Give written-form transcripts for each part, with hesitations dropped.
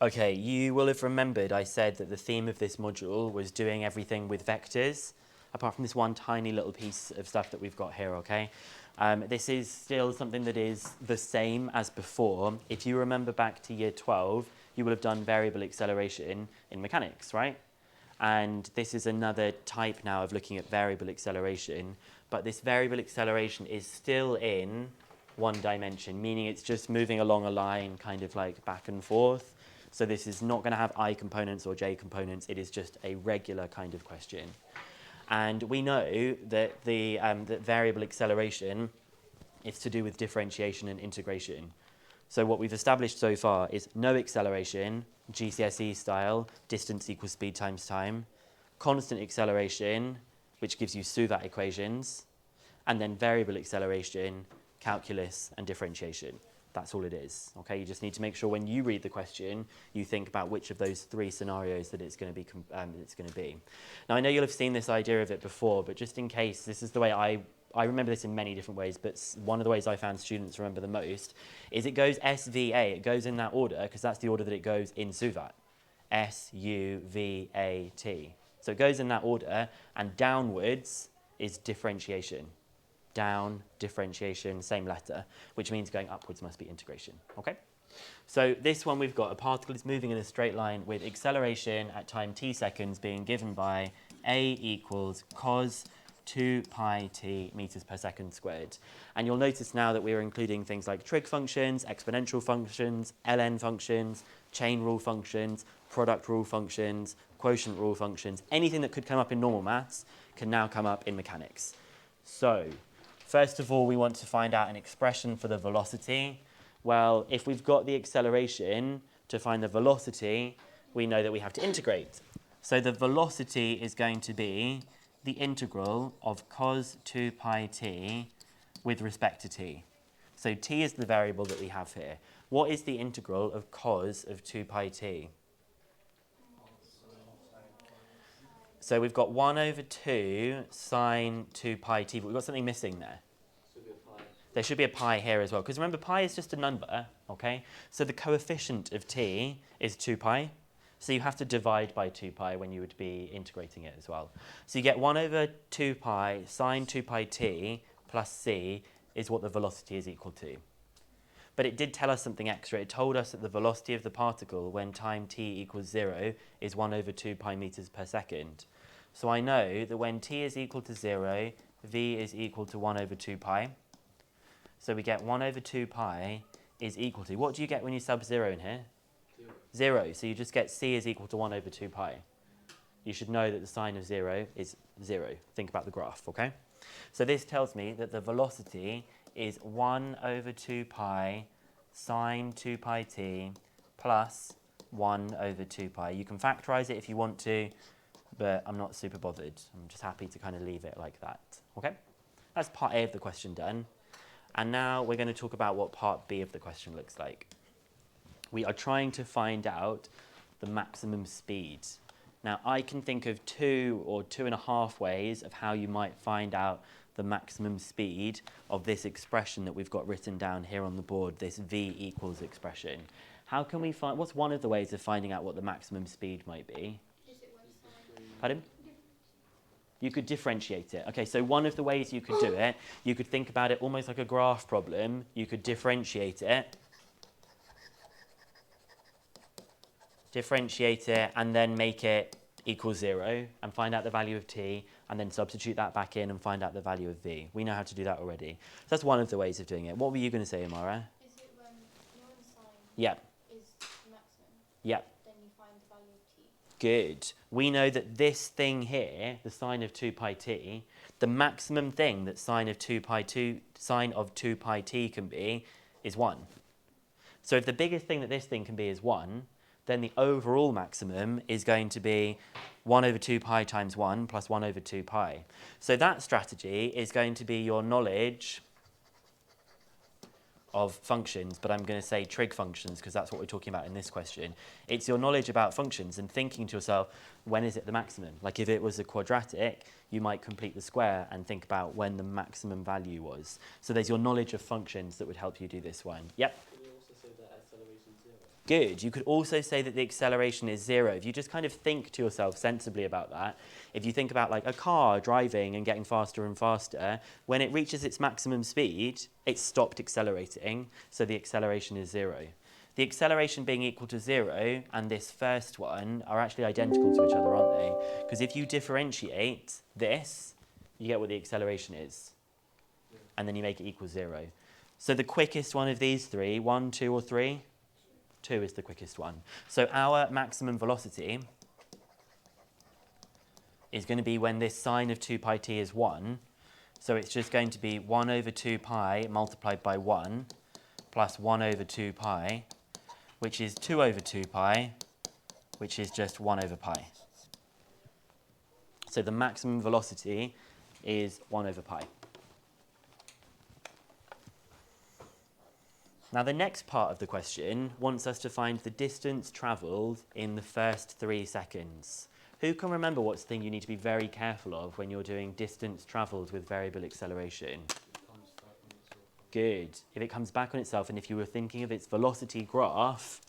Okay, you will have remembered I said that the theme of this module was doing everything with vectors, apart from this one tiny little piece of stuff that we've got here, okay? This is still something that is the same as before. If you remember back to year 12, you will have done variable acceleration in mechanics, right? And this is another type now of looking at variable acceleration, but this variable acceleration is still in one dimension, meaning it's just moving along a line kind of like back and forth. So this is not going to have I components or J components. It is just a regular kind of question. And we know that that variable acceleration is to do with differentiation and integration. So what we've established so far is no acceleration, GCSE style, distance equals speed times time, constant acceleration, which gives you Suvat equations, and then variable acceleration, calculus, and differentiation. That's all it is, okay? You just need to make sure when you read the question, you think about which of those three scenarios that it's going to be. Now, I know you'll have seen this idea of it before, but just in case, this is the way I remember this in many different ways, but one of the ways I found students remember the most is it goes SVA. It goes in that order because that's the order that it goes in Suvat. S-U-V-A-T. So it goes in that order, and downwards is differentiation. Down, differentiation, same letter, which means going upwards must be integration, okay? So this one we've got a particle is moving in a straight line with acceleration at time t seconds being given by a equals cos 2 pi t meters per second squared. And you'll notice now that we're including things like trig functions, exponential functions, ln functions, chain rule functions, product rule functions, quotient rule functions. Anything that could come up in normal maths can now come up in mechanics. So first of all, we want to find out an expression for the velocity. Well, if we've got the acceleration to find the velocity, we know that we have to integrate. So the velocity is going to be the integral of cos 2 pi t with respect to t. So t is the variable that we have here. What is the integral of cos of 2 pi t? So we've got 1 over 2 sine 2 pi t, but we've got something missing there. There should be a pi here as well, because remember, pi is just a number, okay? So the coefficient of t is 2 pi, so you have to divide by 2 pi when you would be integrating it as well. So you get 1 over 2 pi sine 2 pi t plus c is what the velocity is equal to. But it did tell us something extra. It told us that the velocity of the particle when time t equals 0 is 1 over 2 pi meters per second. So I know that when t is equal to 0, v is equal to 1 over 2 pi. So we get 1 over 2 pi is equal to, what do you get when you sub 0 in here? 0. So you just get c is equal to 1 over 2 pi. You should know that the sign of 0 is 0. Think about the graph, okay? So this tells me that the velocity is 1 over 2 pi sine 2 pi t plus 1 over 2 pi. You can factorize it if you want to, but I'm not super bothered. I'm just happy to kind of leave it like that, okay? That's part A of the question done. And now we're going to talk about what part B of the question looks like. We are trying to find out the maximum speed. Now, I can think of 2 or 2.5 ways of how you might find out the maximum speed of this expression that we've got written down here on the board, this v equals expression. How can we find, what's one of the ways of finding out what the maximum speed might be? Pardon? You could differentiate it. Okay, so one of the ways you could do it, you could think about it almost like a graph problem. You could differentiate it. Differentiate it and then make it equal 0 and find out the value of t and then substitute that back in and find out the value of v. We know how to do that already. So that's one of the ways of doing it. What were you going to say, Amara? Is it when sine Yep. is the maximum? Yep. Then you find the value of t. Good. We know that this thing here, the sine of 2 pi t, the maximum thing that sine of 2 pi t can be is 1. So if the biggest thing that this thing can be is 1, then the overall maximum is going to be 1 over 2 pi times 1 plus 1 over 2 pi. So that strategy is going to be your knowledge of functions, but I'm going to say trig functions because that's what we're talking about in this question. It's your knowledge about functions and thinking to yourself, when is it the maximum? Like if it was a quadratic, you might complete the square and think about when the maximum value was. So there's your knowledge of functions that would help you do this one. Yep. Can you also say that acceleration is 0? Good. You could also say that the acceleration is 0. If you just kind of think to yourself sensibly about that, if you think about like a car driving and getting faster and faster, when it reaches its maximum speed, it's stopped accelerating, so the acceleration is 0. The acceleration being equal to 0 and this first one are actually identical to each other, aren't they? Because if you differentiate this, you get what the acceleration is. And then you make it equal 0. So the quickest one of these three, 1, 2, or 3? 2 is the quickest one. So our maximum velocity is going to be when this sine of 2 pi t is 1. So it's just going to be 1 over 2 pi multiplied by 1 plus 1 over 2 pi, which is 2 over 2 pi, which is just 1 over pi. So the maximum velocity is 1 over pi. Now the next part of the question wants us to find the distance travelled in the first 3 seconds. Who can remember what's the thing you need to be very careful of when you're doing distance travelled with variable acceleration? Good. If it comes back on itself, and if you were thinking of its velocity graph,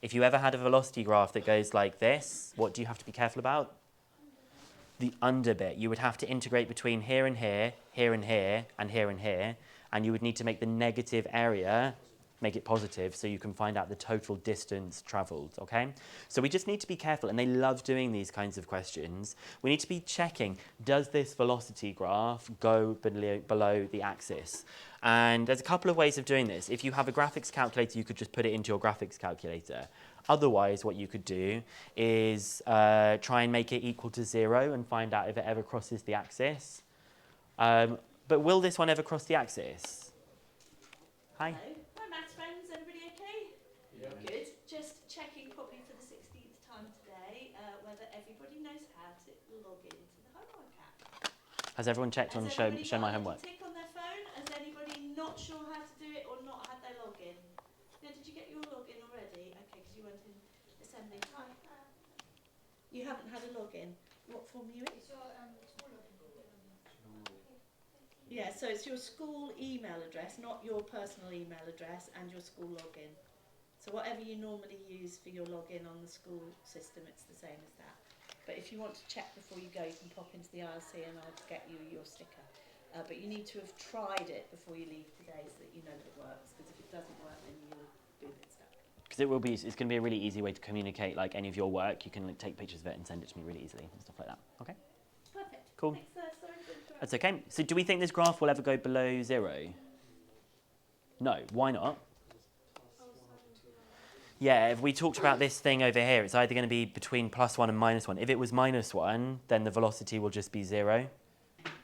if you ever had a velocity graph that goes like this, what do you have to be careful about? The under bit. You would have to integrate between here and here, here and here, and here and here, and you would need to make the negative area make it positive so you can find out the total distance travelled, okay? So we just need to be careful, and they love doing these kinds of questions. We need to be checking, does this velocity graph go below the axis? And there's a couple of ways of doing this. If you have a graphics calculator, you could just put it into your graphics calculator. Otherwise, what you could do is try and make it equal to 0 and find out if it ever crosses the axis. But will this one ever cross the axis? Hi. Hello. Hi, maths friends. Everybody okay? Yeah. Good. Just checking probably for the 16th time today whether everybody knows how to log into the homework app. Has everyone checked on show my homework? Tick on their phone. Has anybody not sure how to do it or not had their login? Yeah, did you get your login already? Okay, because you went in assembly. Hi. You haven't had a login. What form are you in? It's your school login. Yeah, so it's your school email address, not your personal email address, and your school login. So whatever you normally use for your login on the school system, it's the same as that. But if you want to check before you go, you can pop into the ILC and I'll get you your sticker. But you need to have tried it before you leave today so that you know that it works, because if it doesn't work, then you'll be a bit stuck. Because it's going to be a really easy way to communicate like any of your work. You can like, take pictures of it and send it to me really easily and stuff like that. Okay? Perfect. Cool. Thanks, sorry for interrupting. That's okay. So do we think this graph will ever go below 0? No. Why not? Yeah, if we talked about this thing over here, it's either going to be between +1 and -1. If it was -1, then the velocity will just be 0.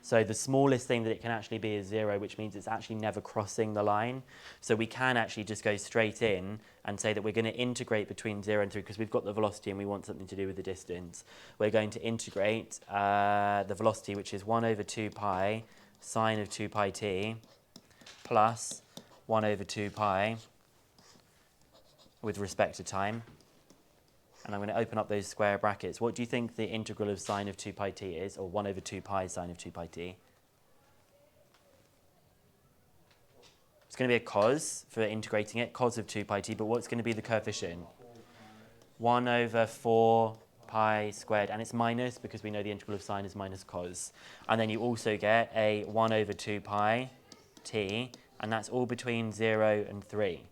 So the smallest thing that it can actually be is 0, which means it's actually never crossing the line. So we can actually just go straight in and say that we're going to integrate between 0 and 3 because we've got the velocity and we want something to do with the distance. We're going to integrate the velocity, which is 1 over 2 pi sine of 2 pi t plus 1 over 2 pi with respect to time. And I'm going to open up those square brackets. What do you think the integral of sine of 2 pi t is, or 1 over 2 pi sine of 2 pi t? It's going to be a cos for integrating it, cos of 2 pi t, but what's going to be the coefficient? 1 over 4 pi squared, and it's minus because we know the integral of sine is minus cos. And then you also get a 1 over 2 pi t, and that's all between 0 and 3.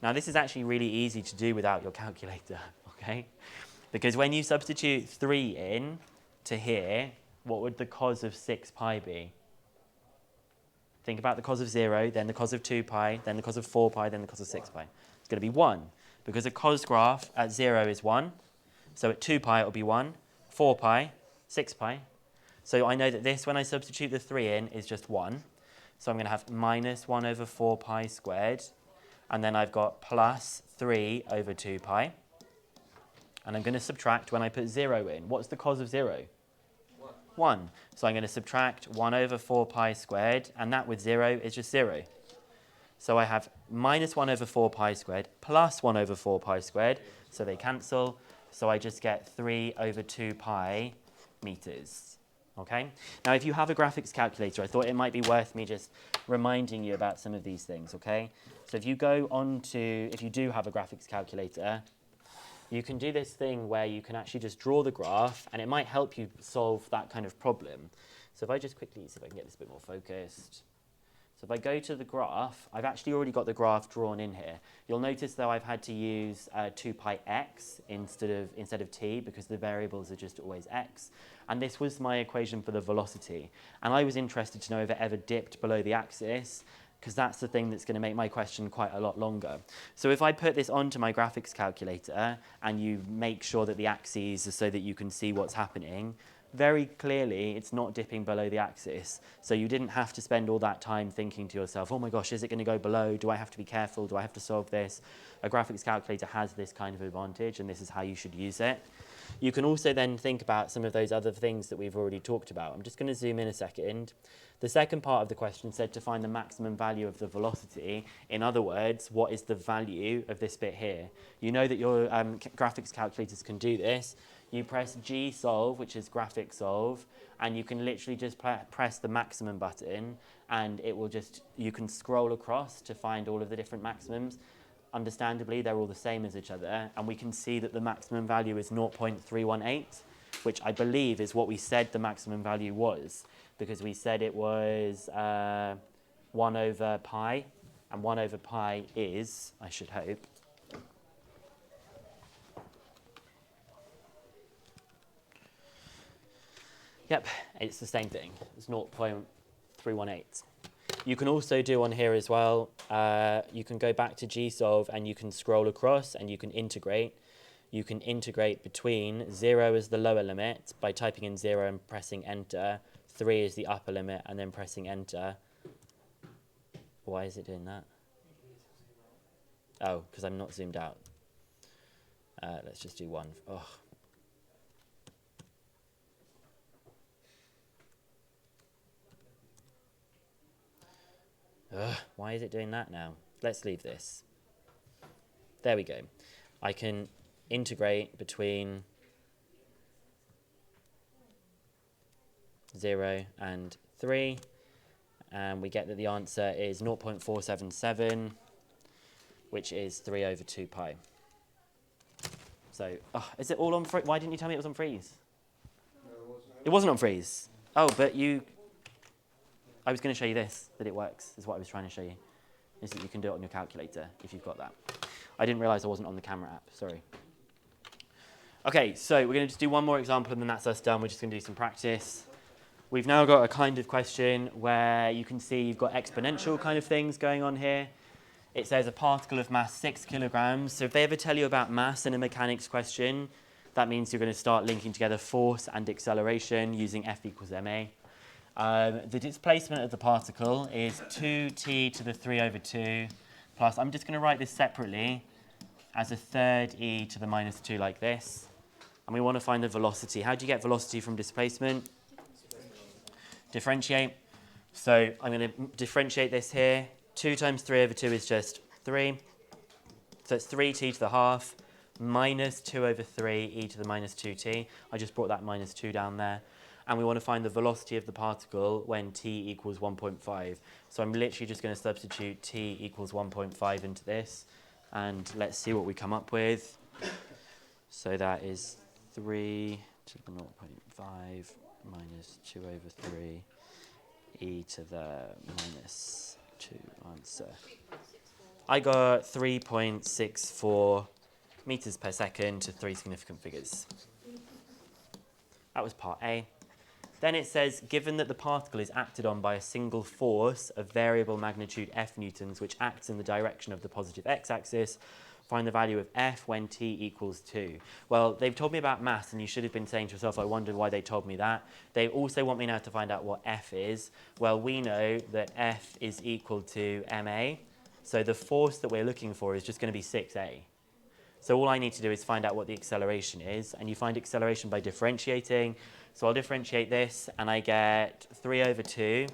Now, this is actually really easy to do without your calculator, okay? Because when you substitute 3 in to here, what would the cos of 6 pi be? Think about the cos of 0, then the cos of 2 pi, then the cos of 4 pi, then the cos of 6 pi. It's going to be 1, because a cos graph at 0 is 1. So at 2 pi, it will be 1, 4 pi, 6 pi. So I know that this, when I substitute the 3 in, is just 1. So I'm going to have minus 1 over 4 pi squared. And then I've got plus 3 over 2 pi. And I'm going to subtract when I put 0 in. What's the cos of 0? 1. So I'm going to subtract 1 over 4 pi squared. And that with 0 is just 0. So I have minus 1 over 4 pi squared plus 1 over 4 pi squared. So they cancel. So I just get 3 over 2 pi meters. Okay? Now, if you have a graphics calculator, I thought it might be worth me just reminding you about some of these things, okay? So if you go on to, if you do have a graphics calculator, you can do this thing where you can actually just draw the graph, and it might help you solve that kind of problem. So if I just quickly see if I can get this a bit more focused. So if I go to the graph, I've actually already got the graph drawn in here. You'll notice though I've had to use 2 pi x instead of t because the variables are just always x. And this was my equation for the velocity. And I was interested to know if it ever dipped below the axis, because that's the thing that's going to make my question quite a lot longer. So if I put this onto my graphics calculator and you make sure that the axes are so that you can see what's happening, very clearly it's not dipping below the axis. So you didn't have to spend all that time thinking to yourself, oh my gosh, is it going to go below? Do I have to be careful? Do I have to solve this? A graphics calculator has this kind of advantage, and this is how you should use it. You can also then think about some of those other things that we've already talked about. I'm just going to zoom in a second. The second part of the question said to find the maximum value of the velocity. In other words, what is the value of this bit here? You know that your graphics calculators can do this. You press G solve, which is graphic solve, and you can literally just press the maximum button, and it will just, you can scroll across to find all of the different maximums. Understandably, they're all the same as each other, and we can see that the maximum value is 0.318, which I believe is what we said the maximum value was, because we said it was 1 over pi, and 1 over pi is, I should hope, yep, it's the same thing. It's 0.318. You can also do on here as well, you can go back to GSolve and you can scroll across and you can integrate. You can integrate between 0 as the lower limit by typing in 0 and pressing enter. 3 is the upper limit and then pressing enter. Why is it doing that? Oh, because I'm not zoomed out. Let's just do 1. Oh. Ugh, why is it doing that now? Let's leave this. There we go. I can integrate between 0 and 3, and we get that the answer is 0.477, which is 3 over 2 pi. So, is it all on freeze? Why didn't you tell me it was on freeze? No, it wasn't on freeze. Oh, but I was going to show you this, that it works, is what I was trying to show you, is that you can do it on your calculator if you've got that. I didn't realize I wasn't on the camera app, sorry. Okay, so we're going to just do one more example and then that's us done. We're just going to do some practice. We've now got a kind of question where you can see you've got exponential kind of things going on here. It says a particle of mass 6 kilograms. So if they ever tell you about mass in a mechanics question, that means you're going to start linking together force and acceleration using F equals ma. The displacement of the particle is 2t to the 3 over 2 plus, I'm just going to write this separately as a third e to the minus 2 like this. And we want to find the velocity. How do you get velocity from displacement? Differentiate. So I'm going to differentiate this here. 2 times 3 over 2 is just 3. So it's 3t to the half minus 2 over 3 e to the minus 2t. I just brought that minus 2 down there. And we want to find the velocity of the particle when t equals 1.5. So I'm literally just going to substitute t equals 1.5 into this. And let's see what we come up with. So that is 3 to the 0.5 minus 2 over 3 e to the minus 2 answer. I got 3.64 meters per second to 3 significant figures. That was part A. Then it says, given that the particle is acted on by a single force of variable magnitude F newtons, which acts in the direction of the positive x-axis, find the value of F when t equals 2. Well, they've told me about mass, and you should have been saying to yourself, I wondered why they told me that. They also want me now to find out what F is. Well, we know that F is equal to ma, so the force that we're looking for is just going to be 6a. So all I need to do is find out what the acceleration is, and you find acceleration by differentiating. So I'll differentiate this, and I get 3 over 2,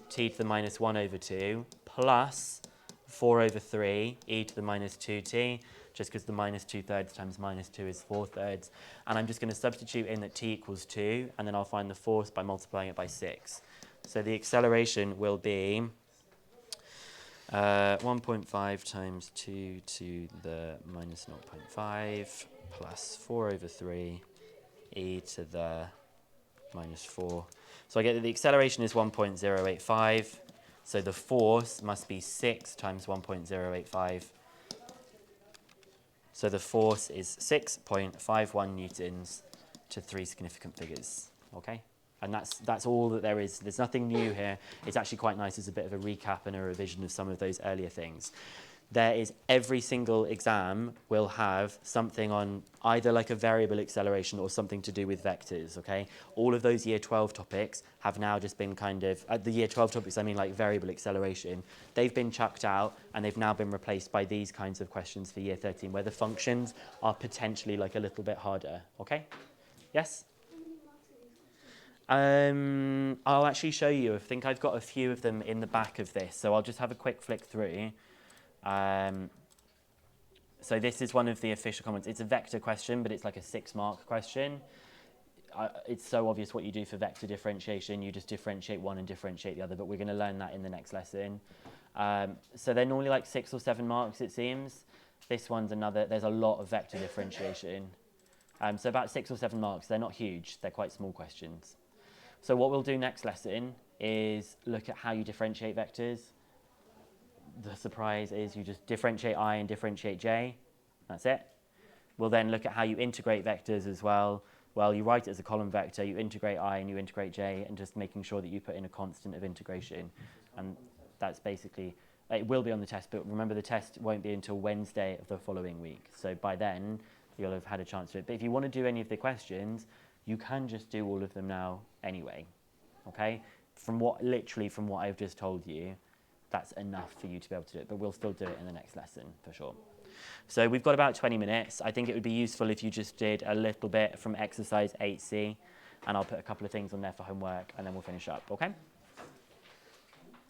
t to the minus 1 over 2, plus 4 over 3, e to the minus 2t. just because the minus 2/3 times minus 2 is 4/3. And I'm just going to substitute in that t equals 2, and then I'll find the force by multiplying it by 6. So the acceleration will be 1.5 times 2 to the minus 0.5 plus 4 over 3 e to the minus 4. So I get that the acceleration is 1.085. So the force must be 6 times 1.085. So the force is 6.51 newtons to 3 significant figures. Okay? And that's all that there is. There's nothing new here. It's actually quite nice as a bit of a recap and a revision of some of those earlier things. There is every single exam will have something on either like a variable acceleration or something to do with vectors, okay? All of those year 12 topics have now just been kind of, the year 12 topics, I mean like variable acceleration, they've been chucked out and they've now been replaced by these kinds of questions for year 13 where the functions are potentially like a little bit harder, okay? Yes? I'll actually show you. I think I've got a few of them in the back of this, so I'll just have a quick flick through. So this is one of the official comments. It's a vector question, but it's like a 6-mark question. It's so obvious what you do for vector differentiation. You just differentiate one and differentiate the other, but we're going to learn that in the next lesson. So they're normally like 6 or 7 marks, it seems. This one's another. There's a lot of vector differentiation. So about 6 or 7 marks. They're not huge. They're quite small questions. So what we'll do next lesson is look at how you differentiate vectors. The surprise is you just differentiate I and differentiate J. That's it. We'll then look at how you integrate vectors as well. Well, you write it as a column vector, you integrate I and you integrate J, and just making sure that you put in a constant of integration. And that's basically, it will be on the test, but remember the test won't be until Wednesday of the following week. So by then, you'll have had a chance to do it. But if you want to do any of the questions, you can just do all of them now anyway, okay? Literally from what I've just told you, that's enough for you to be able to do it, but we'll still do it in the next lesson for sure. So we've got about 20 minutes. I think it would be useful if you just did a little bit from exercise 8C, and I'll put a couple of things on there for homework, and then we'll finish up, okay?